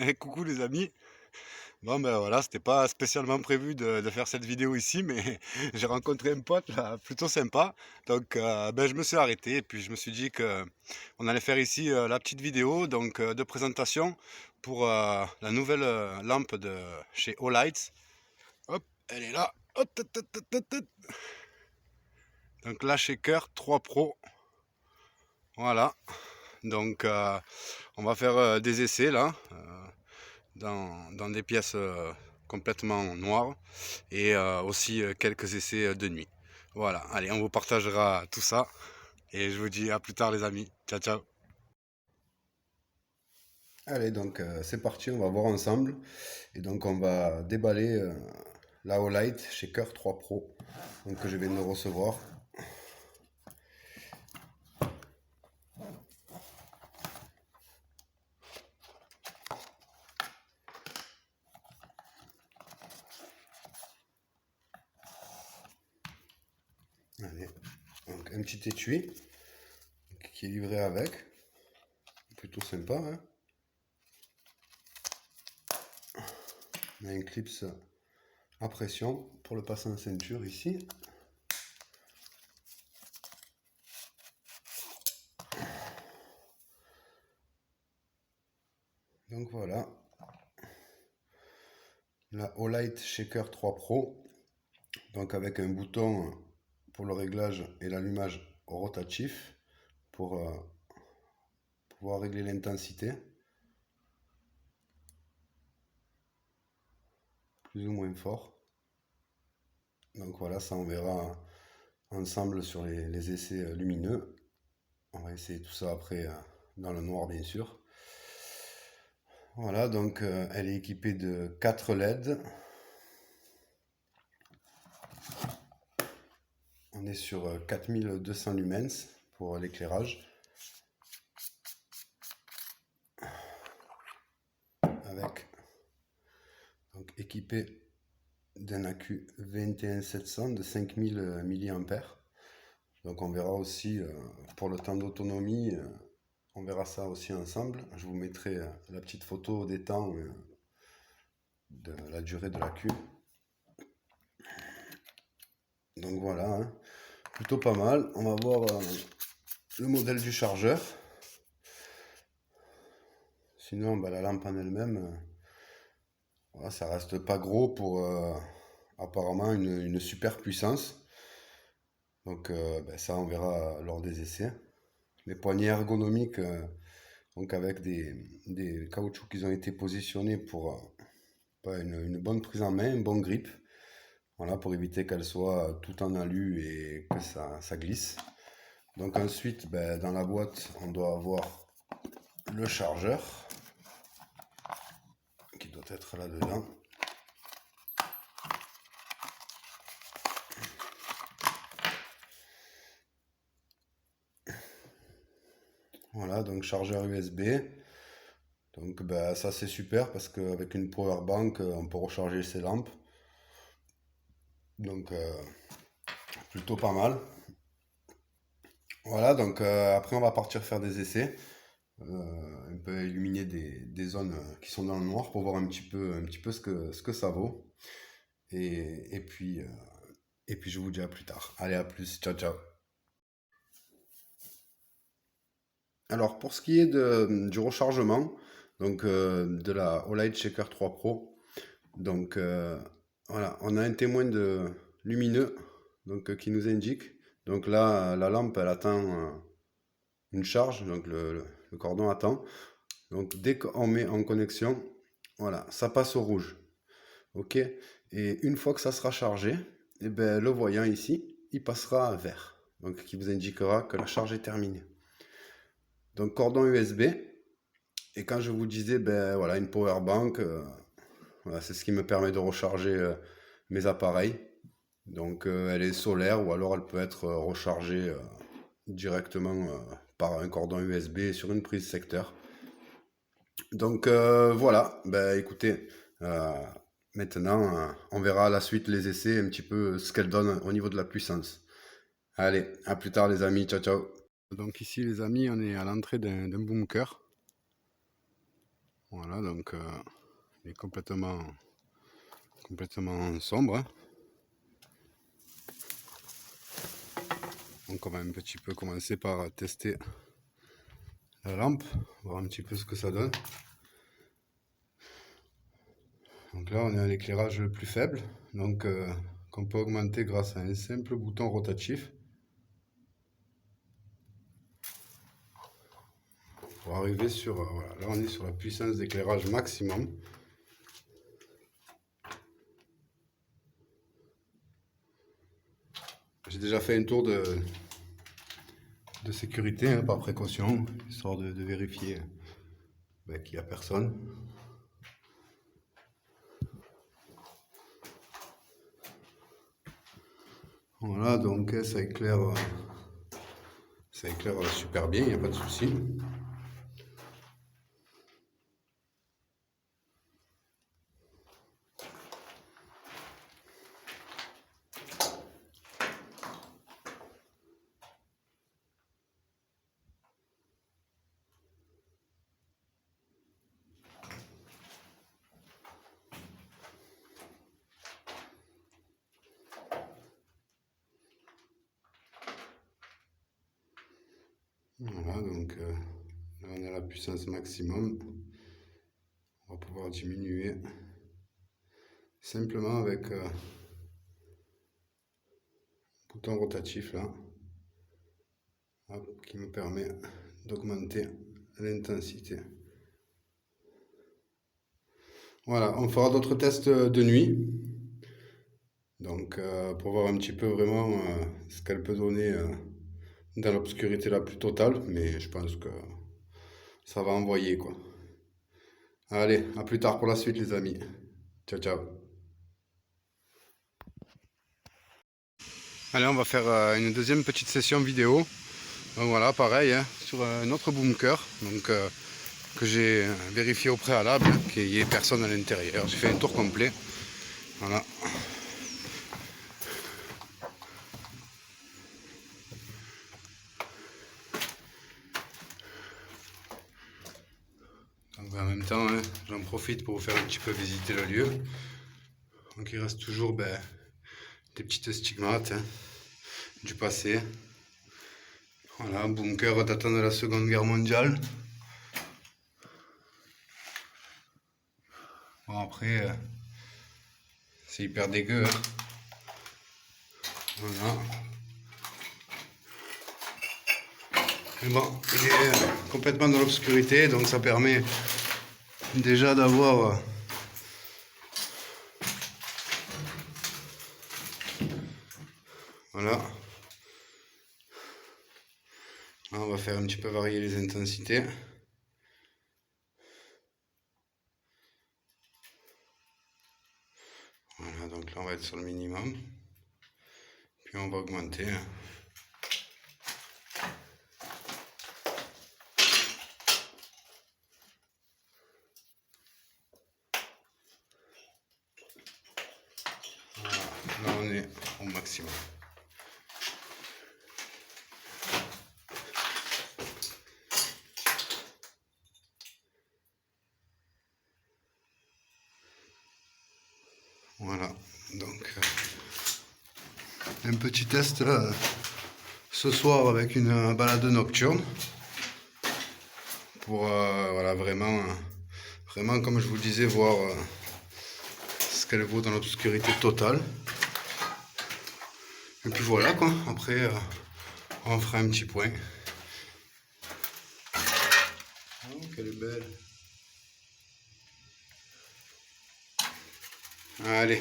Eh, coucou les amis. Bon ben voilà, c'était pas spécialement prévu de faire cette vidéo ici, mais j'ai rencontré un pote là, plutôt sympa. Donc ben, je me suis arrêté et puis je me suis dit que on allait faire ici la petite vidéo donc de présentation pour la nouvelle lampe de chez Olight. Hop, elle est là. Hop, tut, tut, tut, tut, tut. Donc la Shaker 3 Pro. Voilà. Donc on va faire des essais là. Dans des pièces complètement noires et aussi quelques essais de nuit. Voilà, allez, on vous partagera tout ça et je vous dis à plus tard les amis. Ciao, ciao. Allez, donc c'est parti, on va voir ensemble. Et donc on va déballer la Olight Shaker 3 Pro donc, que je viens de recevoir. Allez, donc un petit étui qui est livré avec. Plutôt sympa, hein. On a un clips à pression pour le passer en ceinture ici. Donc voilà, la Olight Shaker 3 Pro, donc avec un bouton pour le réglage et l'allumage rotatif pour pouvoir régler l'intensité, plus ou moins fort. Donc voilà, ça on verra ensemble sur les essais lumineux. On va essayer tout ça après dans le noir bien sûr. Voilà, donc elle est équipée de 4 LED. On est sur 4200 lumens pour l'éclairage. Avec donc équipé d'un accu 21700 de 5000 mAh. Donc on verra aussi pour le temps d'autonomie, on verra ça aussi ensemble. Je vous mettrai la petite photo des temps de la durée de l'accu. Donc voilà, hein. Plutôt pas mal. On va voir le modèle du chargeur. Sinon, bah, la lampe en elle-même, voilà, ça reste pas gros pour apparemment une super puissance. Donc bah, ça, on verra lors des essais. Les poignées ergonomiques, donc avec des caoutchoucs qui ont été positionnés pour bah, une bonne prise en main, un bon grip. Voilà, pour éviter qu'elle soit tout en alu et que ça glisse. Donc ensuite, ben, dans la boîte, on doit avoir le chargeur qui doit être là-dedans. Voilà, donc chargeur USB. Donc ben, ça c'est super parce qu'avec une power bank, on peut recharger ses lampes. Donc plutôt pas mal. Voilà, donc après on va partir faire des essais. Un peu illuminer des zones qui sont dans le noir pour voir un petit peu ce que ça vaut. Et, et puis, euh, et puis je vous dis à plus tard. Allez, à plus. Ciao, ciao. Alors, pour ce qui est du rechargement, donc de la Olight Shaker 3 Pro, donc voilà, on a un témoin de lumineux donc, qui nous indique. Donc là, la lampe, elle attend une charge, donc le cordon attend. Donc dès qu'on met en connexion, voilà, ça passe au rouge. OK? Et une fois que ça sera chargé, eh ben, le voyant ici, il passera à vert. Donc qui vous indiquera que la charge est terminée. Donc cordon USB. Et quand je vous disais, ben voilà, une power bank, voilà, c'est ce qui me permet de recharger mes appareils. Donc elle est solaire ou alors elle peut être rechargée directement par un cordon USB sur une prise secteur. Donc voilà, ben écoutez, euh, maintenant on verra à la suite les essais, un petit peu ce qu'elle donne au niveau de la puissance. Allez, à plus tard les amis, ciao ciao. Donc ici les amis, on est à l'entrée d'un bunker. Voilà, donc il est complètement sombre, hein. Donc on va un petit peu commencer par tester la lampe, voir un petit peu ce que ça donne. Donc là on est à l'éclairage le plus faible, donc qu'on peut augmenter grâce à un simple bouton rotatif. Pour arriver sur, voilà, là on est sur la puissance d'éclairage maximum. J'ai déjà fait un tour de sécurité, hein, par précaution, histoire de vérifier qu'il n'y a personne. Voilà, donc ça éclaire super bien, il n'y a pas de souci. Voilà, donc là on a la puissance maximum. On va pouvoir diminuer simplement avec le bouton rotatif là, hop, qui me permet d'augmenter l'intensité. Voilà, on fera d'autres tests de nuit. Donc pour voir un petit peu vraiment ce qu'elle peut donner dans l'obscurité la plus totale, mais je pense que ça va envoyer quoi. Allez, à plus tard pour la suite les amis. Ciao ciao. Allez, on va faire une deuxième petite session vidéo. Donc voilà, pareil, hein, sur un autre bunker, donc que j'ai vérifié au préalable, qu'il n'y ait personne à l'intérieur. J'ai fait un tour complet. Voilà. Donc en même temps, hein, j'en profite pour vous faire un petit peu visiter le lieu. Donc il reste toujours des petites stigmates, hein, du passé. Voilà, un bunker datant de la Seconde Guerre mondiale. Bon après, c'est hyper dégueu, hein. Voilà. Mais bon, il est complètement dans l'obscurité, donc ça permet déjà d'avoir voilà. Là, on va faire un petit peu varier les intensités. Voilà, donc là on va être sur le minimum. Puis on va augmenter. Voilà, là on est au maximum. Voilà, donc un petit test ce soir avec une balade nocturne pour voilà, vraiment comme je vous le disais, voir ce qu'elle vaut dans l'obscurité totale. Et puis voilà quoi, après on fera un petit point. Oh, qu'elle est belle. Allez,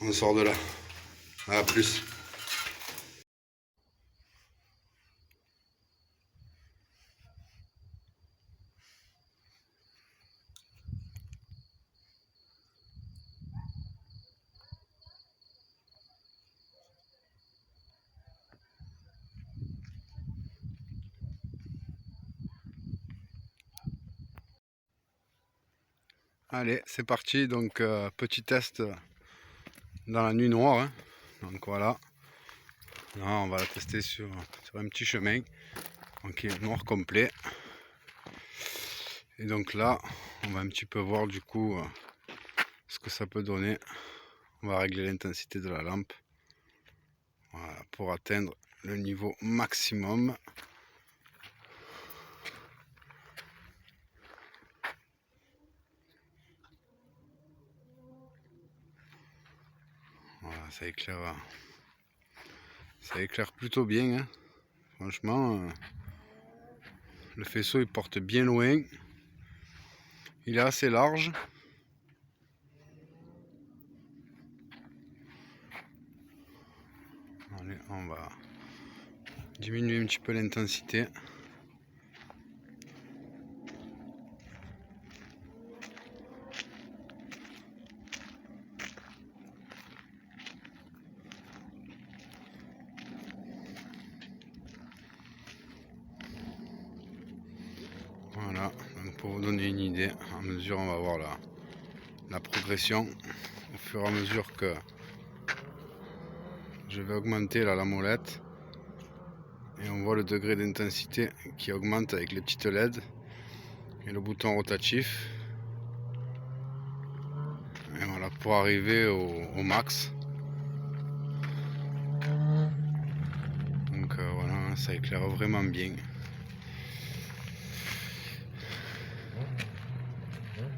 on sort de là. À plus. Allez, c'est parti. Donc petit test dans la nuit noire, hein. Donc voilà. Là, on va la tester sur un petit chemin. Donc il est noir complet. Et donc là, on va un petit peu voir du coup ce que ça peut donner. On va régler l'intensité de la lampe, voilà, pour atteindre le niveau maximum. Voilà, ça éclaire plutôt bien, hein. Franchement, le faisceau il porte bien loin, il est assez large. Allez, on va diminuer un petit peu l'intensité. Voilà, donc pour vous donner une idée, à mesure on va voir la progression au fur et à mesure que je vais augmenter la molette. Et on voit le degré d'intensité qui augmente avec les petites LED et le bouton rotatif. Et voilà, pour arriver au max. Donc voilà, ça éclaire vraiment bien.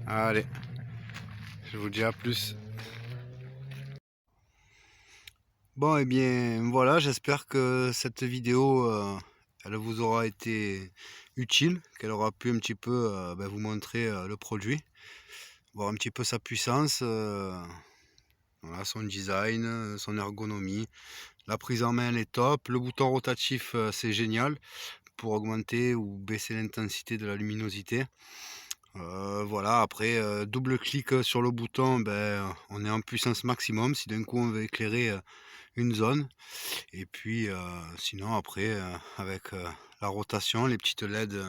Allez, je vous dis à plus. Bon, et bien voilà, j'espère que cette vidéo elle vous aura été utile, qu'elle aura pu un petit peu vous montrer le produit, voir un petit peu sa puissance, voilà, son design, son ergonomie. La prise en main elle est top, le bouton rotatif c'est génial pour augmenter ou baisser l'intensité de la luminosité. Voilà, après double clic sur le bouton, on est en puissance maximum si d'un coup on veut éclairer une zone. Et puis sinon après avec la rotation, les petites LED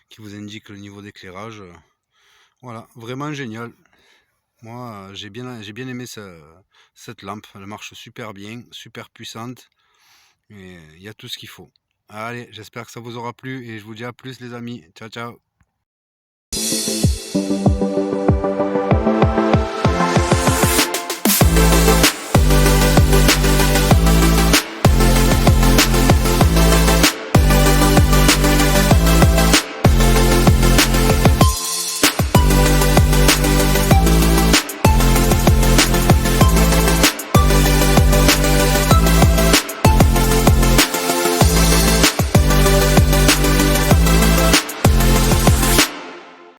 qui vous indiquent le niveau d'éclairage, voilà, vraiment génial. Moi j'ai bien aimé cette lampe, elle marche super bien, super puissante et il y a tout ce qu'il faut. Allez, j'espère que ça vous aura plu et je vous dis à plus les amis. Ciao ciao.